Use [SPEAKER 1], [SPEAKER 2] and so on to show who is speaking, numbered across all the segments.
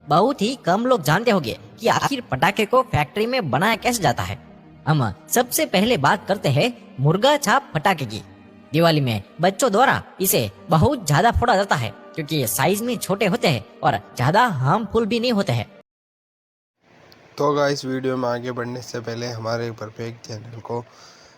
[SPEAKER 1] बहुत ही कम लोग जानते होंगे कि आखिर पटाखे को फैक्ट्री में बनाया कैसे जाता है। हम सबसे पहले बात करते हैं मुर्गा छाप पटाखे की। दिवाली में बच्चों द्वारा इसे बहुत ज्यादा फोड़ा जाता है क्योंकि ये साइज में छोटे होते हैं और ज्यादा हार्मफुल भी नहीं होते हैं।
[SPEAKER 2] तो गाइस, वीडियो में आगे बढ़ने से पहले हमारे परफेक्ट चैनल को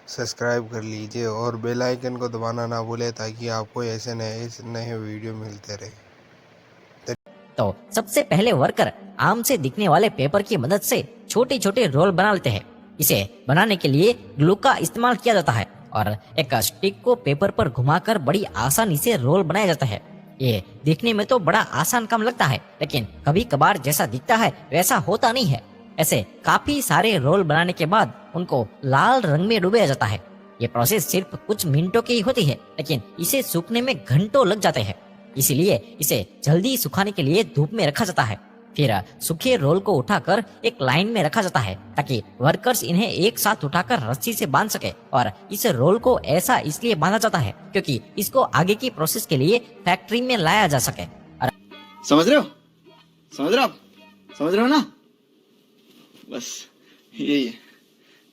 [SPEAKER 2] सब्सक्राइब कर लीजिए और बेल आइकन को दबाना ना भूलें ताकि आपको ऐसे नए वीडियो मिलते रहे।
[SPEAKER 1] तो सबसे पहले वर्कर आम से दिखने वाले पेपर की मदद से छोटे छोटे रोल बना लेते हैं। इसे बनाने के लिए ग्लू का इस्तेमाल किया जाता है और एक स्टिक को पेपर पर घुमाकर बड़ी आसानी से रोल बनाया जाता है। ये दिखने में तो बड़ा आसान काम लगता है, लेकिन कभी कभार जैसा दिखता है वैसा होता नहीं है। ऐसे काफी सारे रोल बनाने के बाद उनको लाल रंग में डुबाया जाता है। ये प्रोसेस सिर्फ कुछ मिनटों की ही होती है, लेकिन इसे सूखने में घंटों लग जाते हैं। इसीलिए इसे जल्दी सुखाने के लिए धूप में रखा जाता है। फिर सूखे रोल को उठाकर एक लाइन में रखा जाता है ताकि वर्कर्स इन्हें एक साथ उठाकर रस्सी से बांध सके। और इस रोल को ऐसा इसलिए बांधा जाता है क्योंकि इसको आगे की प्रोसेस के लिए फैक्ट्री में लाया जा सके।
[SPEAKER 3] समझ रहे हो ना? बस यही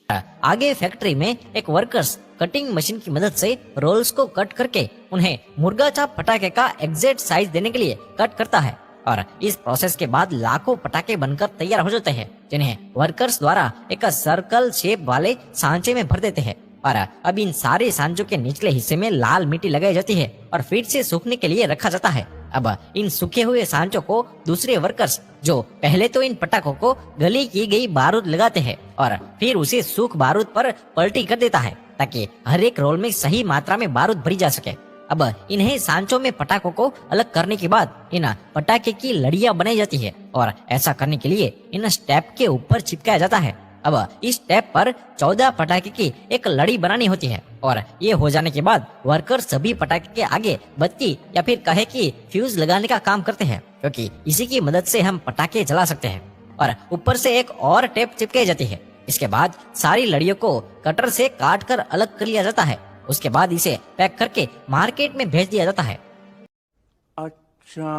[SPEAKER 3] है।
[SPEAKER 1] आगे फैक्ट्री में एक वर्कर्स कटिंग मशीन की मदद से रोल्स को कट करके उन्हें मुर्गा छाप पटाखे का एग्जैक्ट साइज देने के लिए कट करता है। और इस प्रोसेस के बाद लाखों पटाखे बनकर तैयार हो जाते हैं, जिन्हें वर्कर्स द्वारा एक सर्कल शेप वाले सांचे में भर देते हैं। और अब इन सारे सांचों के निचले हिस्से में लाल मिट्टी लगाई जाती है और फिर से सूखने के लिए रखा जाता है। अब इन सूखे हुए सांचों को दूसरे वर्कर्स जो पहले तो इन पटाखों को गली की गई बारूद लगाते हैं और फिर उसे सूख बारूद पर पलटी कर देता है ताकि हर एक रोल में सही मात्रा में बारूद भरी जा सके। अब इन्हें सांचों में पटाखों को अलग करने के बाद इन पटाखे की लड़ियां बनाई जाती है और ऐसा करने के लिए इन स्टेप के ऊपर चिपकाया जाता है। अब इस स्टेप पर 14 पटाखे की एक लड़ी बनानी होती है और ये हो जाने के बाद वर्कर सभी पटाखे के आगे बत्ती या फिर कहे कि फ्यूज लगाने का काम करते हैं, क्योंकि इसी की मदद से हम पटाखे जला सकते हैं। और ऊपर से एक और टेप चिपकाई जाती है। इसके बाद सारी लड़ियों को कटर से काट कर अलग कर लिया जाता है। उसके बाद इसे पैक करके मार्केट में भेज दिया जाता है।
[SPEAKER 3] अच्छा,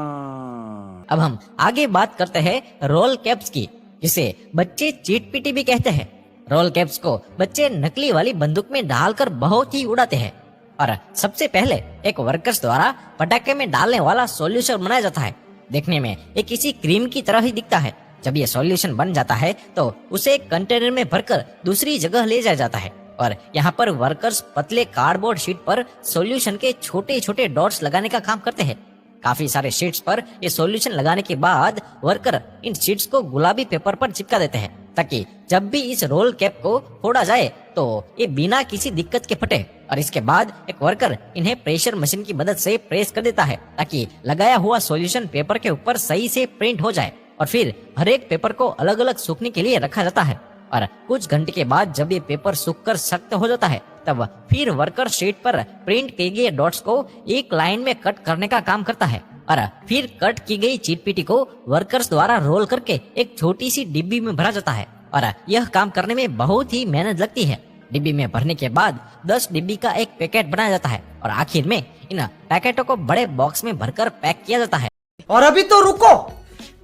[SPEAKER 1] अब हम आगे बात करते हैं रोल कैप्स की, जिसे बच्चे चीट पीटी भी कहते हैं। रोल कैप्स को बच्चे नकली वाली बंदूक में डालकर बहुत ही उड़ाते हैं। और सबसे पहले एक वर्कर्स द्वारा पटाखे में डालने वाला सॉल्यूशन बनाया जाता है। देखने में ये किसी क्रीम की तरह ही दिखता है। जब ये सॉल्यूशन बन जाता है तो उसे एक कंटेनर में भरकर दूसरी जगह ले जाया जाता है और यहाँ पर वर्कर्स पतले कार्डबोर्ड शीट पर सॉल्यूशन के छोटे छोटे डॉट्स लगाने का काम करते हैं। काफी सारे शीट्स पर ये सॉल्यूशन लगाने के बाद वर्कर इन शीट्स को गुलाबी पेपर पर चिपका देते हैं ताकि जब भी इस रोल कैप को फोड़ा जाए तो ये बिना किसी दिक्कत के फटे। और इसके बाद एक वर्कर इन्हें प्रेशर मशीन की मदद से प्रेस कर देता है ताकि लगाया हुआ सॉल्यूशन पेपर के ऊपर सही से प्रिंट हो जाए। और फिर हर एक पेपर को अलग अलग सूखने के लिए रखा जाता है। और कुछ घंटे के बाद जब ये पेपर सूखकर सख्त हो जाता है तब फिर वर्कर शीट पर प्रिंट किए गए डॉट्स को एक लाइन में कट करने का काम करता है। और फिर कट की गई चीटपीटी को वर्कर्स द्वारा रोल करके एक छोटी सी डिब्बी में भरा जाता है। और यह काम करने में बहुत ही मेहनत लगती है। डिब्बी में भरने के बाद 10 डिब्बी का एक पैकेट बनाया जाता है और आखिर में इन पैकेटों को बड़े बॉक्स में भरकर पैक किया जाता है।
[SPEAKER 4] और अभी तो रुको,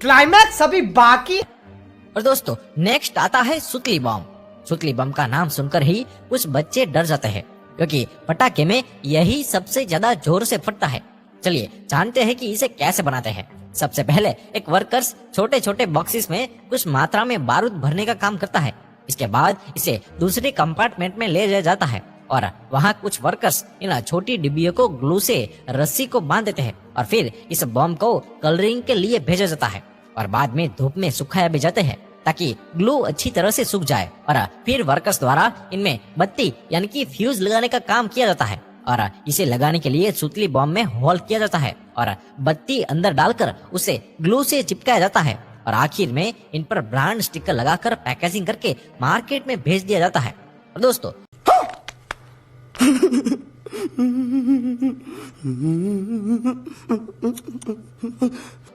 [SPEAKER 4] क्लाइमैक्स अभी बाकी।
[SPEAKER 1] और दोस्तों, नेक्स्ट आता है सुतली बम। सुतली बम का नाम सुनकर ही कुछ बच्चे डर जाते हैं क्योंकि पटाखे में यही सबसे ज्यादा जोर से फटता है। चलिए जानते हैं कि इसे कैसे बनाते हैं। सबसे पहले एक वर्कर्स छोटे छोटे बॉक्सेस में कुछ मात्रा में बारूद भरने का काम करता है। इसके बाद इसे दूसरे कंपार्टमेंट में ले जाया जाता है और वहाँ कुछ वर्कर्स इन छोटी डिब्बियों को ग्लू से रस्सी को बांध देते हैं और फिर इस बम को कलरिंग के लिए भेजा जाता है और बाद में धूप में सुखाया भी जाते हैं ताकि ग्लू अच्छी तरह से सूख जाए। और फिर वर्कर्स द्वारा इनमें बत्ती यानी कि फ्यूज लगाने का काम किया जाता है और इसे लगाने के लिए सुतली बम में होल किया जाता है और बत्ती अंदर डालकर उसे ग्लू से चिपकाया जाता है और आखिर में इन पर ब्रांड स्टिकर लगाकर पैकेजिंग करके मार्केट में भेज दिया जाता है। और दोस्तों,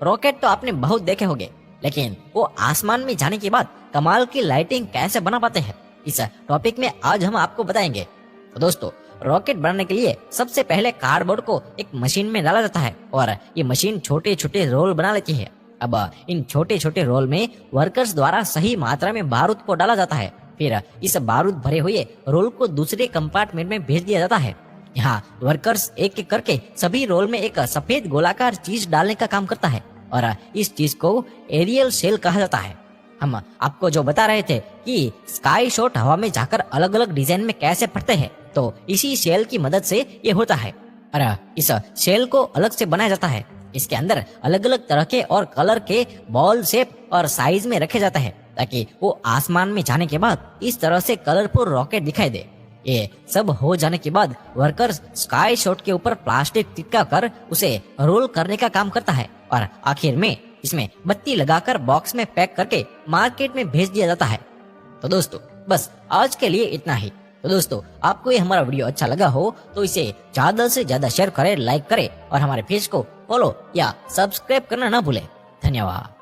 [SPEAKER 1] रॉकेट तो आपने बहुत देखे होंगे, लेकिन वो आसमान में जाने के बाद कमाल की लाइटिंग कैसे बना पाते हैं, इस टॉपिक में आज हम आपको बताएंगे। तो दोस्तों, रॉकेट बनाने के लिए सबसे पहले कार्डबोर्ड को एक मशीन में डाला जाता है और ये मशीन छोटे छोटे रोल बना लेती है। अब इन छोटे छोटे रोल में वर्कर्स द्वारा सही मात्रा में बारूद को डाला जाता है। फिर इस बारूद भरे हुए रोल को दूसरे कंपार्टमेंट में भेज दिया जाता है। यहाँ वर्कर्स एक एक करके सभी रोल में एक सफेद गोलाकार चीज डालने का काम करता है और इस चीज को एरियल शेल कहा जाता है। हम आपको जो बता रहे थे कि स्काई शॉट हवा में जाकर अलग अलग डिजाइन में कैसे फटते हैं, तो इसी शेल की मदद से ये होता है। और इस शेल को अलग से बनाया जाता है। इसके अंदर अलग अलग तरह के और कलर के बॉल शेप और साइज में रखे जाते हैं ताकि वो आसमान में जाने के बाद इस तरह से कलरफुल रॉकेट दिखाई दे। ये सब हो जाने के बाद वर्कर्स स्काई शॉट के ऊपर प्लास्टिक चिपका कर उसे रोल करने का काम करता है और आखिर में इसमें बत्ती लगाकर बॉक्स में पैक करके मार्केट में भेज दिया जाता है। तो दोस्तों बस आज के लिए इतना ही। तो दोस्तों आपको ये हमारा वीडियो अच्छा लगा हो तो इसे ज्यादा से ज्यादा शेयर करें, लाइक करें और हमारे पेज को फॉलो या सब्सक्राइब करना ना भूलें। धन्यवाद।